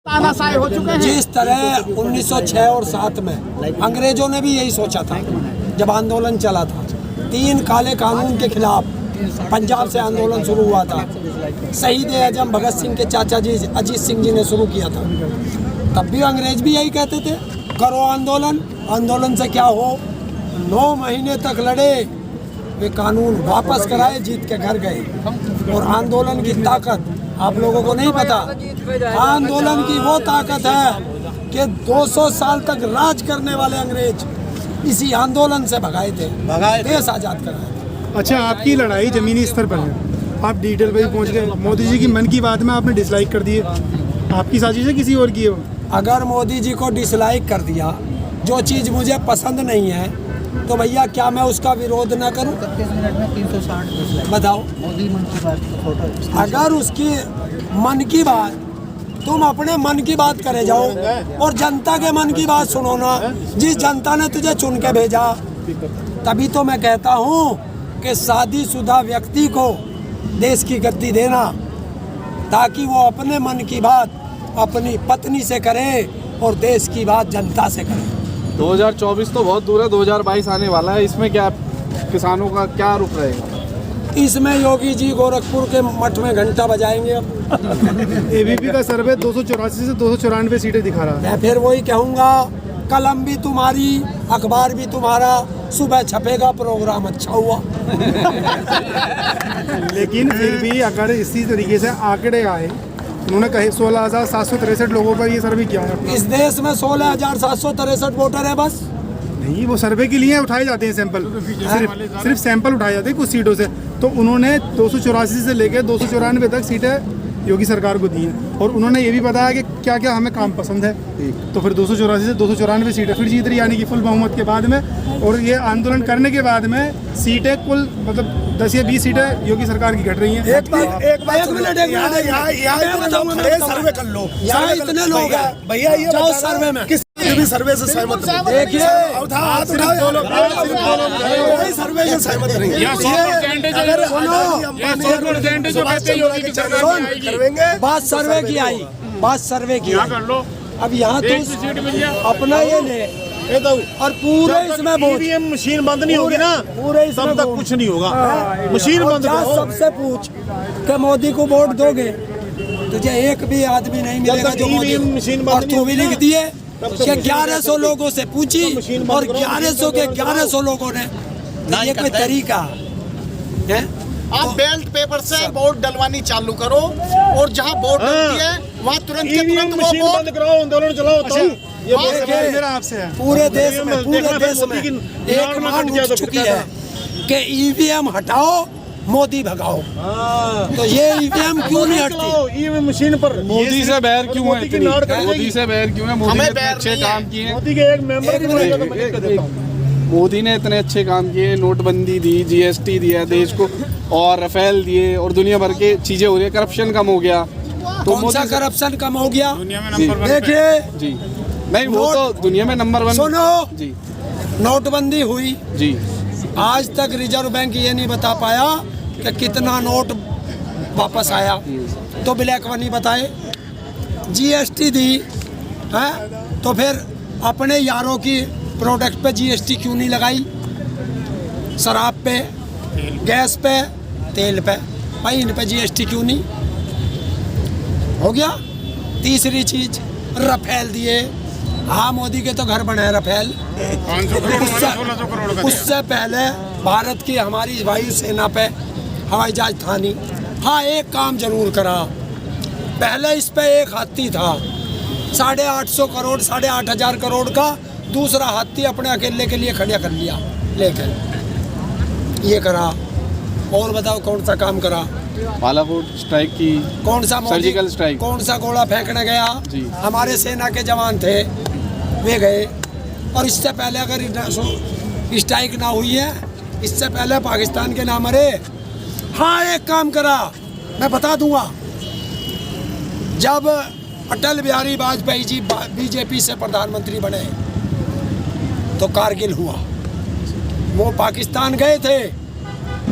तानाशाही हो चुके हैं। जिस तरह 1906 और 7 में अंग्रेजों ने भी यही सोचा था जब आंदोलन चला था, 3 काले कानून के खिलाफ पंजाब से आंदोलन शुरू हुआ था। शहीद आजम भगत सिंह के चाचा जी अजीत सिंह जी ने शुरू किया था। तब भी अंग्रेज भी यही कहते थे, करो आंदोलन, आंदोलन से क्या हो। 9 महीने तक लड़े, वे कानून वापस कराए, जीत के घर गए। और आंदोलन की ताकत आप लोगों को नहीं पता। आंदोलन की वो ताकत है कि 200 साल तक राज करने वाले अंग्रेज इसी आंदोलन से भगाए थे, देश आजाद कराए थे। अच्छा, आपकी लड़ाई जमीनी स्तर पर है, आप डिटेल पे पहुंच गए। मोदी जी की मन की बात में आपने डिसलाइक कर दिए, आपकी साजिश है किसी और की है? अगर मोदी जी को डिसलाइक कर दिया, जो चीज़ मुझे पसंद नहीं है, तो भैया क्या मैं उसका विरोध ना करूं? 31 मिनट में 360 बताओ। मोदी मन की बात की फोटो। अगर उसकी मन की बात, तुम अपने मन की बात करे जाओ और जनता के मन की बात सुनो ना। जिस जनता ने तुझे चुन के भेजा, तभी तो मैं कहता हूँ कि शादीशुदा व्यक्ति को देश की गद्दी देना, ताकि वो अपने मन की बात अपनी पत्नी से करे और देश की बात जनता से करे। 2024 तो बहुत दूर है, 2022 आने वाला है, इसमें क्या किसानों का क्या रुख रहेगा? इसमें योगी जी गोरखपुर के मठ में घंटा बजाएंगे। अब एबीपी का सर्वे 284 से 294 सीटें दिखा रहा है। मैं फिर वही कहूँगा, कलम भी तुम्हारी, अखबार भी तुम्हारा, सुबह छपेगा प्रोग्राम अच्छा हुआ। लेकिन फिर भी अगर इसी तरीके से आंकड़े आए, उन्होंने कहे 16,763 लोगों पर ये सर्वे किया है। इस देश में 16,763 वोटर है बस। नहीं, वो सर्वे के लिए उठाए जाते हैं सैंपल, सिर्फ सैंपल उठाए जाते हैं कुछ सीटों से। तो उन्होंने 284 से लेकर 294 तक सीटें योगी सरकार को दी हैं, और उन्होंने ये भी बताया कि क्या क्या हमें काम पसंद है। तो फिर 284 से 294 सीटें फिर जीत रही, यानी कि फुल बहुमत के बाद में। और ये आंदोलन करने के बाद में सीटें कुल मतलब 10 या 20 सीटें योगी सरकार की घट रही हैं। एक मिनट सर्वे कर लो, यहाँ इतने लोग हैं भैया, ये जाओ सर्वे में, किसी भी सर्वे से सहमत नहीं। देखिए, सर्वे से सहमत नहीं। बात सर्वे की आई, बात सर्वे की आई। अब यहाँ तो अपना ये ले और पूरे इसमें ईवीएम मशीन बंद नहीं होगी ना, पूरे तब तक कुछ नहीं होगा। मशीन बंद करो। सबसे पूछ कि मोदी को वोट दोगे, तुझे एक भी आदमी नहीं मिलेगा जो मोदी, और तू भी लिख दिए कि 1100 लोगों से पूछी और 1100 के 1100 लोगों ने। ये कोई तरीका है? आप बैलेट पेपर से वोट डलवानी चालू करो, और जहाँ वोट डलती है वहाँ तुरंत के तुरंत वो वोट बंद कराओ, आंदोलन चलाओ। ये मेरा आपसे है। पूरे देश में एक मांग उठ चुकी है कि ईवीएम हटाओ, मोदी भगाओ। तो ये ईवीएम क्यों नहीं हटती? ईवीएम मशीन पर मोदी से बैर क्यों है इतनी? मोदी से बैर क्यों है? मोदी ने अच्छे काम किए हैं। मोदी के एक मेंबर मोदी ने इतने अच्छे काम किए, नोटबंदी दी, जीएसटी दिया देश को, और राफेल दिए, और दुनिया भर के चीजें हो रही है, करप्शन कम हो गया। तो कौन सा करप्शन कम हो गया? देखिए जी, नहीं वो तो दुनिया में नंबर 1। सुनो जी, नोटबंदी हुई जी, आज तक रिजर्व बैंक ये नहीं बता पाया कि कितना नोट वापस आया, तो ब्लैक मनी बताए। जीएसटी दी है, तो फिर अपने यारों की प्रोडक्ट पे जीएसटी क्यों नहीं लगाई? शराब पे, गैस पे, तेल पे, भाई इन पे जीएसटी क्यों नहीं? हो गया। तीसरी चीज, राफेल दिए। हाँ, मोदी के तो घर बने हैं राफेल। उससे पहले भारत की हमारी वायुसेना पे हवाई जहाज था नहीं। हाँ, एक काम जरूर करा, पहले इस पे एक हाथी था, 850 करोड़ 8,500 करोड़ का दूसरा हाथी अपने अकेले के लिए खड़ा कर लिया, लेकर ये करा। और बताओ कौन सा काम करा? बालाकोट स्ट्राइक की, कौन सा सर्जिकल स्ट्राइक, कौन सा गोला फेंकने गया? हमारे सेना के जवान थे, वे गए। और इससे पहले अगर स्ट्राइक ना हुई है, इससे पहले पाकिस्तान के ना मरे। हाँ, एक काम करा, मैं बता दूंगा। जब अटल बिहारी वाजपेयी जी बीजेपी से प्रधानमंत्री बने, तो कारगिल हुआ। वो पाकिस्तान गए थे,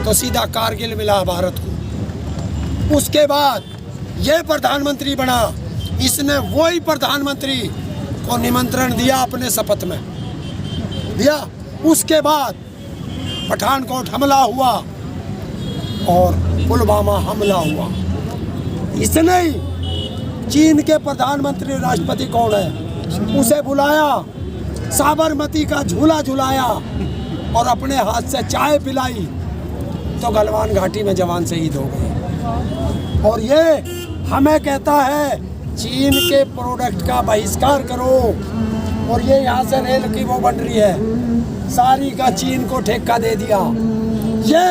तो सीधा कारगिल मिला भारत को। उसके बाद ये प्रधानमंत्री बना, इसने वही प्रधानमंत्री को निमंत्रण दिया अपने शपथ में दिया। उसके बाद पठानकोट हमला हुआ और पुलवामा हमला हुआ। इसने ही चीन के प्रधानमंत्री राष्ट्रपति कौन है, उसे बुलाया, साबरमती का झूला झुलाया और अपने हाथ से चाय पिलाई, तो गलवान घाटी में जवान शहीद हो गए। और ये हमें कहता है चीन के प्रोडक्ट का बहिष्कार करो। और ये यहाँ से रेल की वो बन रही है, सारी का चीन को ठेका दे दिया। ये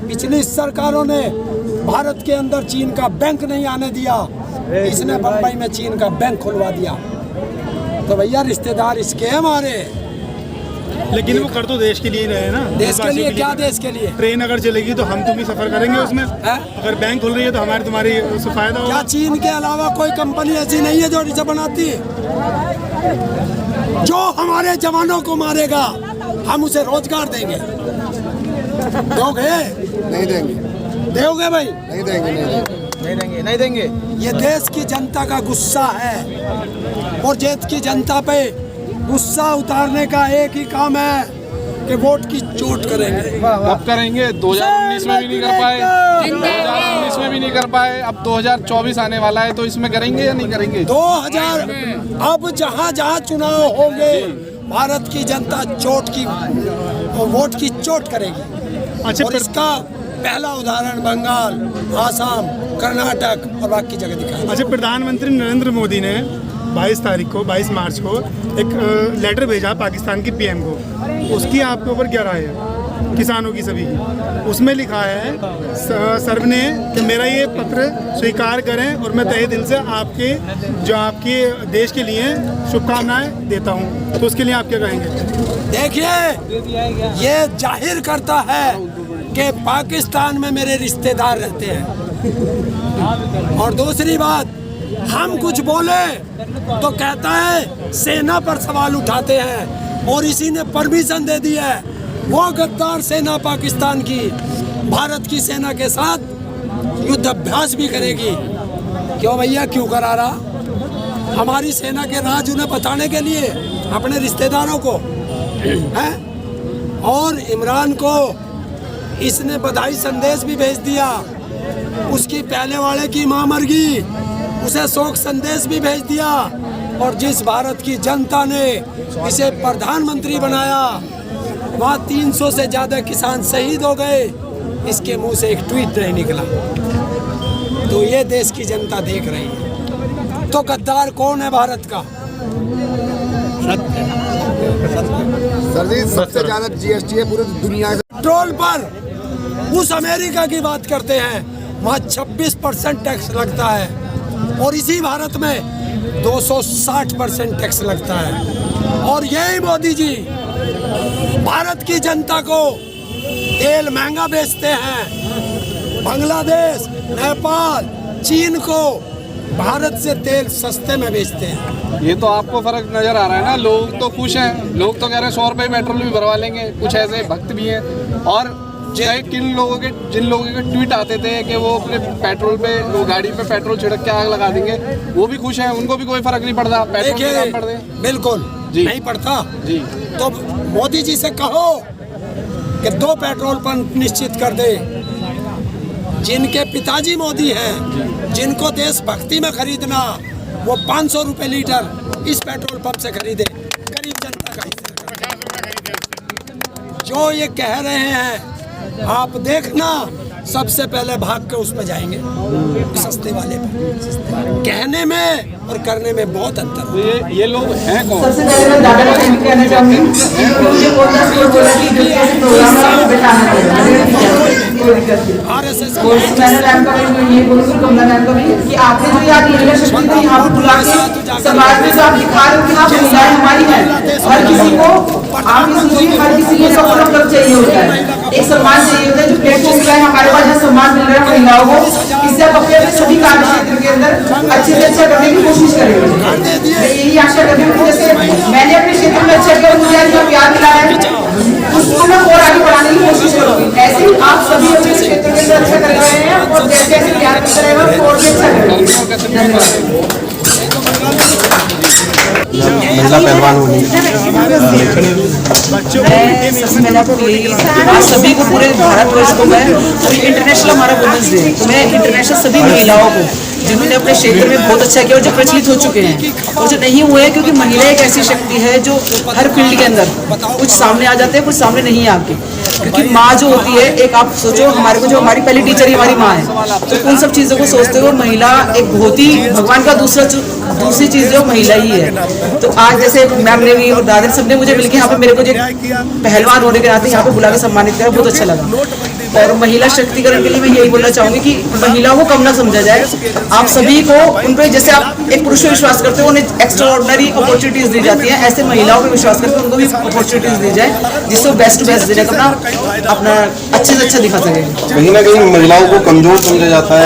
पिछली सरकारों ने भारत के अंदर चीन का बैंक नहीं आने दिया, इसने बम्बई में चीन का बैंक खुलवा दिया। तो भैया रिश्तेदार इसके हमारे, लेकिन वो कर तो देश के लिए ही रहे ना। देश के लिए क्या, देश के लिए ट्रेन अगर चलेगी तो हम तुम ही सफर करेंगे उसमें। अगर बैंक खुल रही है तो हमारे तुम्हारी उससे फायदा होगा। क्या चीन के अलावा कोई कंपनी ऐसी नहीं है जो इसे बनाती है? जो हमारे जवानों को मारेगा हम उसे रोजगार देंगे। दोगे? नहीं देंगे। दोगे भाई? नहीं देंगे। नहीं देंगे। ये देश की जनता का गुस्सा है और देश की जनता पे गुस्सा उतारने का एक ही काम है कि वोट की चोट करेंगे। अब करेंगे, 2019 में भी नहीं कर पाए, 2019 में भी नहीं कर पाए, अब 2024 आने वाला है तो इसमें करेंगे या नहीं करेंगे? 2000 अब जहाँ जहाँ चुनाव होंगे भारत की जनता चोट की वोट की चोट करेगी। अच्छा, और इसका पहला उदाहरण बंगाल, आसाम, कर्नाटक और बाकी जगह दिखा। अच्छा, प्रधानमंत्री नरेंद्र मोदी ने 22 मार्च को एक लेटर भेजा पाकिस्तान की पीएम को। उसकी आपके ऊपर क्या राय है, किसानों की सभी की? उसमें लिखा है सर्वने कि मेरा ये पत्र स्वीकार करें और मैं तहे दिल से आपके देश के लिए शुभकामनाएं देता हूं। तो उसके लिए आप क्या कहेंगे? देखिए, ये जाहिर करता है कि पाकिस्तान में मेरे रिश्तेदार रहते हैं। और दूसरी बात, हम कुछ बोले तो कहता है सेना पर सवाल उठाते हैं और इसी ने परमिशन दे दी है। वो गद्दार सेना पाकिस्तान की भारत की सेना के साथ युद्ध अभ्यास भी करेगी। क्यों भैया, क्यों करा रहा? हमारी सेना के राज उन्हें बताने के लिए अपने रिश्तेदारों को है। और इमरान को इसने बधाई संदेश भी भेज दिया। उसकी पहले वाले की मां मर गई, उसे शोक संदेश भी भेज दिया। और जिस भारत की जनता ने इसे प्रधानमंत्री बनाया वहाँ 300 से ज़्यादा किसान शहीद हो गए, इसके मुंह से एक ट्वीट नहीं निकला। तो ये देश की जनता देख रही है। तो गद्दार कौन है भारत का? सर जी, सबसे ज्यादा जीएसटी है पूरी दुनिया से। पेट्रोल पर उस अमेरिका की बात करते हैं, वहाँ 26% टैक्स लगता है और इसी भारत में 260% टैक्स लगता है। और यही मोदी जी भारत की जनता को तेल महंगा बेचते हैं। बांग्लादेश, नेपाल, चीन को भारत से तेल सस्ते में बेचते हैं। ये तो आपको फर्क नजर आ रहा है ना। लोग तो खुश हैं, लोग तो कह रहे हैं 100 रुपये पेट्रोल भी भरवा लेंगे। कुछ ऐसे भक्त भी हैं और जिन लोगों के ट्वीट आते थे कि वो अपने पेट्रोल पे, वो गाड़ी पे पेट्रोल छिड़क के आग लगा देंगे, वो भी खुश हैं, उनको भी कोई फर्क नहीं पड़ता। पेट्रोल के दाम बढ़ गए। बिल्कुल जी नहीं पड़ता जी। तो मोदी जी से कहो कि 2 पेट्रोल पंप निश्चित कर दे। जिनके पिताजी मोदी हैं, जिनको देशभक्ति में खरीदना, वो 500 रुपये लीटर इस पेट्रोल पंप से खरीदे। गरीब जनता का हिस्सा जो ये कह रहे हैं, आप देखना सबसे पहले भाग के उसमें जाएंगे, सस्ते वाले पे। कहने में और करने में बहुत अंतर है। ये लोग हैं कौन? सबसे पहले मैं दादा का थैंक कहना चाहूंगी। मुझे बोलना शुरू बोला कि कैसे प्रोग्राम में बैठाना पड़ेगा। कोई दिक्कत नहीं। RSS और मैंने मैम का मैं ये बोलूँगी, कमला मैम का भी, कि आपने जो याद यूनिवर्सिटी में यहाँ पर बुला के समाज में जो आप दिखा रहे हो कि हाँ महिलाएं हमारी हैं, हर किसी को आप सोचिए, हर किसी को सपोर्ट कर चाहिए होता है, एक सम्मान चाहिए होता है। जो प्लेटफॉर्म मिला है हमारे पास, जहाँ सम्मान मिल रहा है महिलाओं को, इससे आप अपने सभी कार्य क्षेत्र के अंदर अच्छे से अच्छा करने की कोशिश करेंगे। मैं यही आशा करती हूँ, जैसे मैंने अपने क्षेत्र में अच्छा किया, मुझे आज प्यार मिला है, उसको मैं और आगे बढ़ाने की कोशिश करूँगी। ऐसे ही आप सभी अपने क्षेत्र के अंदर अच्छा कर रहे हैं और जैसे जैसे प्यार करते रहेगा और भी अच्छा करेंगे। महिला पहलवान होनी। मैं सबसे पहले आपको यही आज सभी को पूरे भारतवर्ष को मैं इंटरनेशनल हमारा वुमेंस डे तो मैं इंटरनेशनल सभी महिलाओं को जिन्होंने अपने क्षेत्र में बहुत अच्छा किया और जो प्रचलित हो चुके हैं और जो नहीं हुए हैं, क्योंकि महिला एक ऐसी शक्ति है जो हर फील्ड के अंदर कुछ सामने आ जाते हैं, कुछ सामने नहीं आपके। क्योंकि माँ जो होती है, एक आप सोचो हमारे को जो हमारी पहली टीचर ही हमारी माँ है, तो उन सब चीज़ों को सोचते हुए महिला एक बहुत ही भगवान का दूसरी चीज़ जो महिला ही है। तो आज जैसे मैम ने भी और दादा सब ने मुझे मिलकर यहाँ पे मेरे को जो पहलवान होने के नाते यहाँ पे बुला के सम्मानित किया, बहुत अच्छा लगा। और महिला शक्तिकरण के लिए मैं यही बोलना चाहूँगी कि महिलाओं को कम ना समझा जाए। आप सभी को उन पे जैसे आप एक पुरुष पे विश्वास करते हो, उन्हें एक्स्ट्रा ऑर्डिनरी अपॉर्चुनिटीज दी जाती है, ऐसे महिलाओं पे विश्वास करके उनको भी अपॉर्चुनिटीज दी जाए जिससे वो बेस्ट टू बेस्ट दे अपना अच्छे से अच्छा दिखा सके। कहीं ना कहीं महिलाओं को कमजोर समझा जाता है।